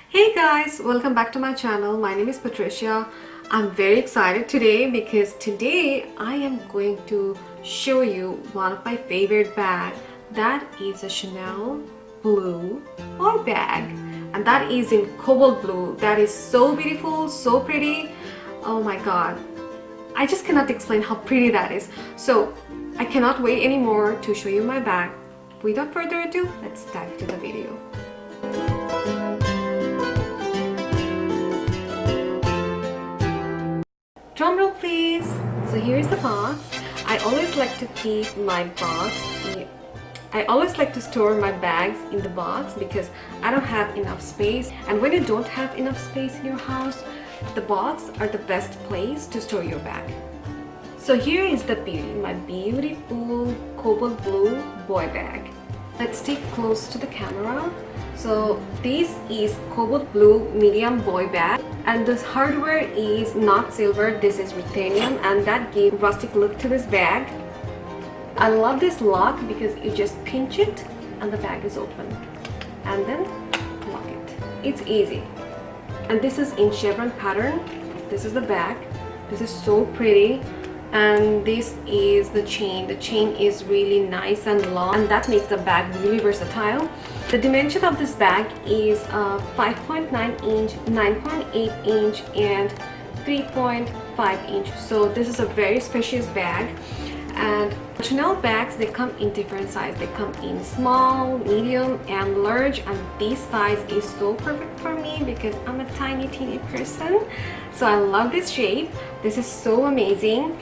Hey guys, welcome back to my channel. My name is Patricia. I'm very excited today because today I am going to show you one of my favorite bags. That is a Chanel blue boy bag, and that is in cobalt blue. That is so beautiful, so pretty. Oh my god, I just cannot explain how pretty that is. So I cannot wait anymore to show you my bag. Without further ado, let's dive into the video. Drum roll please. So here's the box. I always like to keep my box. I always like to store my bags in the box because I don't have enough space. And when you don't have enough space in your house, the box are the best place to store your bag. So here is the beauty, my beautiful cobalt blue boy bag. Let's take close to the camera. So this is cobalt blue medium boy bag, and this hardware is not silver, this is ruthenium, and that gives rustic look to this bag. I love this lock because you just pinch it and the bag is open, and then lock it. It's easy. And this is in chevron pattern. This is the bag. This is so pretty. And this is the chain. The chain is really nice and long, and that makes the bag really versatile. The dimension of this bag is 5.9 inch, 9.8 inch, and 3.5 inch. So this is a very spacious bag. And Chanel bags, they come in different sizes. They come in small, medium, and large, and this size is so perfect for me because I'm a tiny teeny person. So I love this shape. This is so amazing.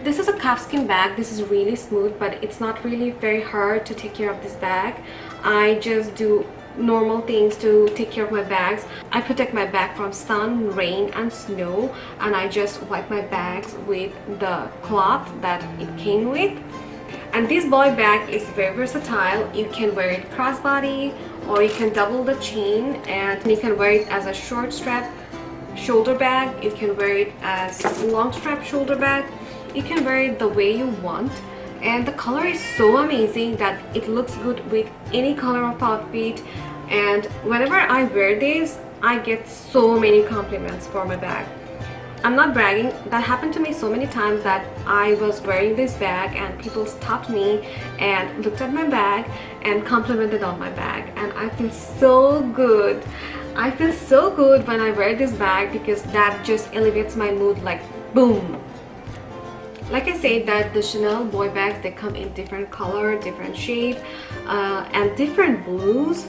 This is a calfskin bag. This is really smooth, but it's not really very hard to take care of this bag. I just do normal things to take care of my bags. I protect my bag from sun, rain, and snow, and I just wipe my bags with the cloth that it came with. And this boy bag is very versatile. You can wear it crossbody, or you can double the chain, and you can wear it as a short strap shoulder bag. You can wear it as a long strap shoulder bag. You can wear it the way you want, and the color is so amazing that it looks good with any color of outfit. And whenever I wear this, I get so many compliments for my bag. I'm not bragging, that happened to me so many times that I was wearing this bag and people stopped me and looked at my bag and complimented on my bag, and I feel so good. I feel so good when I wear this bag because that just elevates my mood like boom. Like I said, that the Chanel boy bags, they come in different color, different shape, and different blues.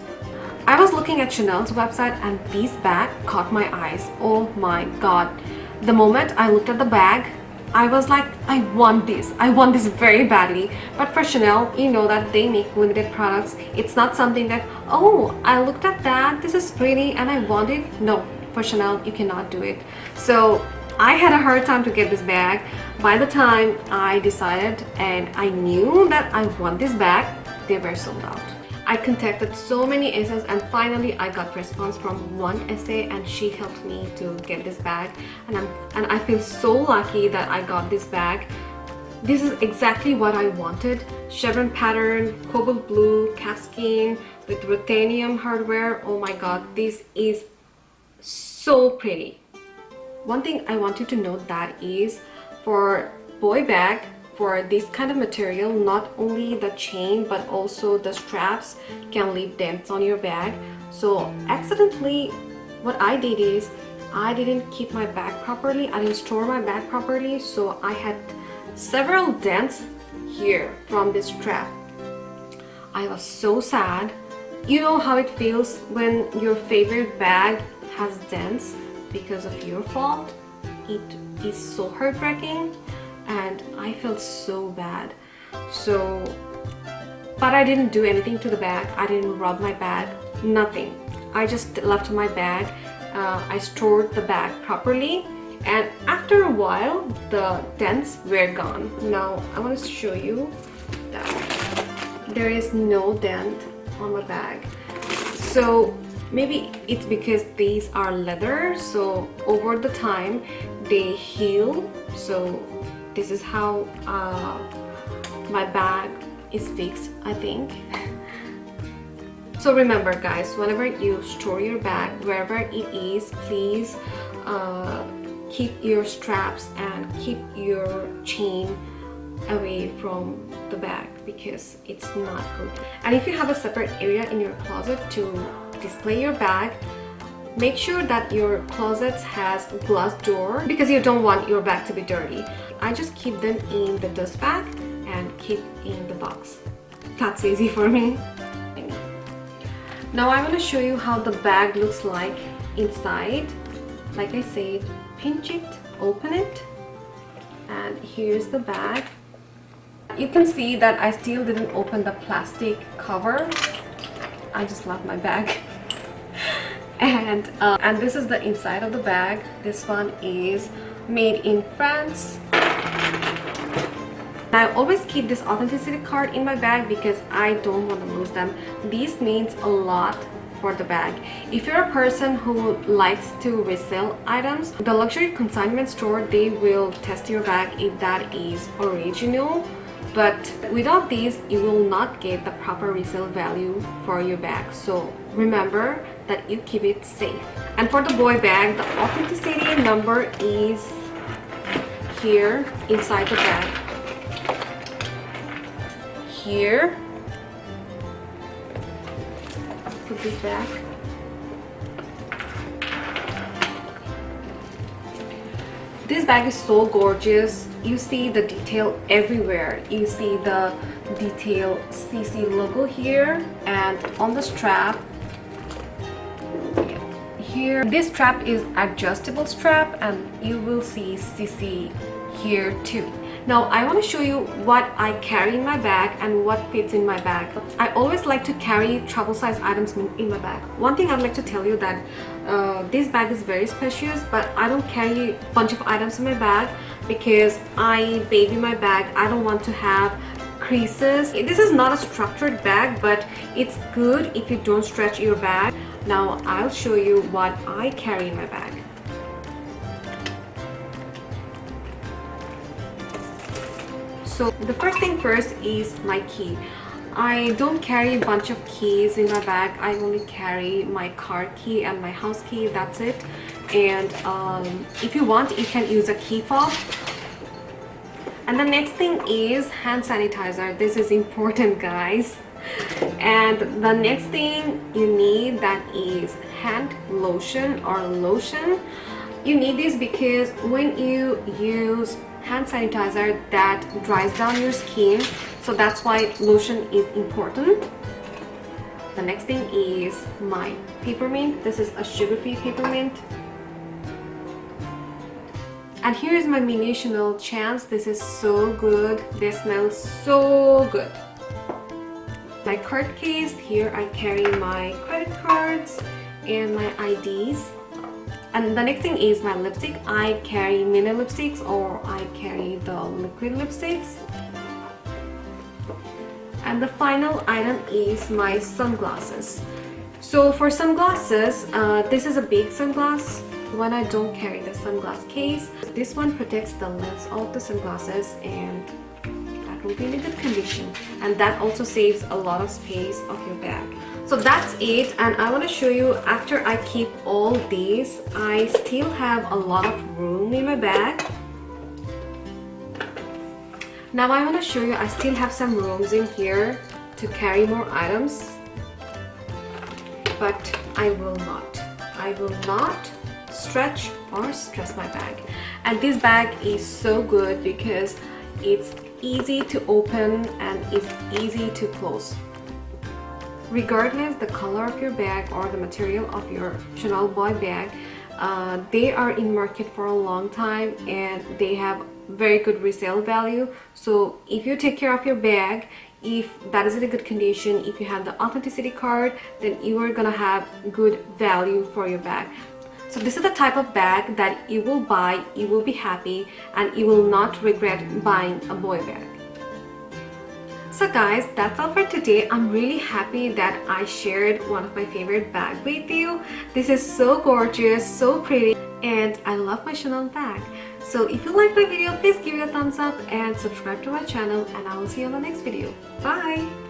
I was looking at Chanel's website and this bag caught my eyes. Oh my god. The moment I looked at the bag, I was like, I want this. I want this very badly. But for Chanel, you know that they make limited products. It's not something that, oh, I looked at that, this is pretty and I want it. No, for Chanel, you cannot do it. So I had a hard time to get this bag. By the time I decided and I knew that I want this bag, they were sold out. I contacted so many SAs, and finally I got response from one SA, and she helped me to get this bag, and I feel so lucky that I got this bag. This is exactly what I wanted. Chevron pattern, cobalt blue, calfskin with ruthenium hardware. Oh my god, this is so pretty. One thing I want you to note that is for boy bag, for this kind of material, not only the chain but also the straps can leave dents on your bag. So accidentally what I did is I didn't keep my bag properly. I didn't store my bag properly, so I had several dents here from this strap. I was so sad. You know how it feels when your favorite bag has dents because of your fault? It is so heartbreaking, and I felt so bad. So, but I didn't do anything to the bag. I didn't rub my bag, nothing. I just left my bag. I stored the bag properly, and after a while the dents were gone. Now I want to show you that there is no dent on my bag. So maybe it's because these are leather, so over the time they heal. So this is how my bag is fixed, I think. So remember guys, whenever you store your bag, wherever it is, please keep your straps and keep your chain away from the bag because it's not good. And if you have a separate area in your closet to display your bag, make sure that your closet has a glass door because you don't want your bag to be dirty. I just keep them in the dust bag and keep in the box. That's easy for me. Now I want to show you how the bag looks like inside. Like I said, pinch it, open it, and here's the bag. You can see that I still didn't open the plastic cover. I just love my bag. And this is the inside of the bag. This one is made in France. I always keep this authenticity card in my bag because I don't want to lose them. This means a lot for the bag. If you're a person who likes to resell items, the luxury consignment store, they will test your bag if that is original. But without these, you will not get the proper resale value for your bag. So remember that you keep it safe. And for the boy bag, the authenticity number is here inside the bag. Here, put this back. This bag is so gorgeous. You see the detail everywhere. You see the detail CC logo here, and on the strap here, this strap is adjustable strap, and you will see CC here too. Now I want to show you what I carry in my bag and what fits in my bag. I always like to carry travel size items in my bag. One thing I'd like to tell you that this bag is very spacious, but I don't carry a bunch of items in my bag because I baby my bag. I don't want to have creases. This is not a structured bag, but it's good if you don't stretch your bag. Now I'll show you what I carry in my bag. So the first thing first is my key. I don't carry a bunch of keys in my bag. I only carry my car key and my house key, that's it. And if you want, you can use a key fob. And the next thing is hand sanitizer. This is important, guys. And the next thing you need, that is hand lotion or lotion. You need this because when you use hand sanitizer, that dries down your skin, so that's why lotion is important. The next thing is my peppermint. This is a sugar-free peppermint. And here is my mini Chanel chance. This is so good. They smell so good. My card case, here I carry my credit cards and my IDs. And the next thing is my lipstick. I carry mini lipsticks or I carry the liquid lipsticks. And the final item is my sunglasses. So for sunglasses, this is a big sunglass. When I don't carry the sunglass case, this one protects the lens of the sunglasses and that will be in a good condition. And that also saves a lot of space of your bag. So that's it, and I want to show you after I keep all these, I still have a lot of room in my bag. Now I want to show you I still have some rooms in here to carry more items, but I will not stretch or stress my bag. And this bag is so good because it's easy to open and it's easy to close. Regardless the color of your bag or the material of your Chanel boy bag, they are in market for a long time and they have very good resale value. So if you take care of your bag, if that is in a good condition, if you have the authenticity card, then you are gonna have good value for your bag. So this is the type of bag that you will buy, you will be happy, and you will not regret buying a boy bag. So guys, that's all for today. I'm really happy that I shared one of my favorite bags with you. This is so gorgeous, so pretty, and I love my Chanel bag. So if you like my video, please give it a thumbs up and subscribe to my channel, and I will see you on the next video. Bye!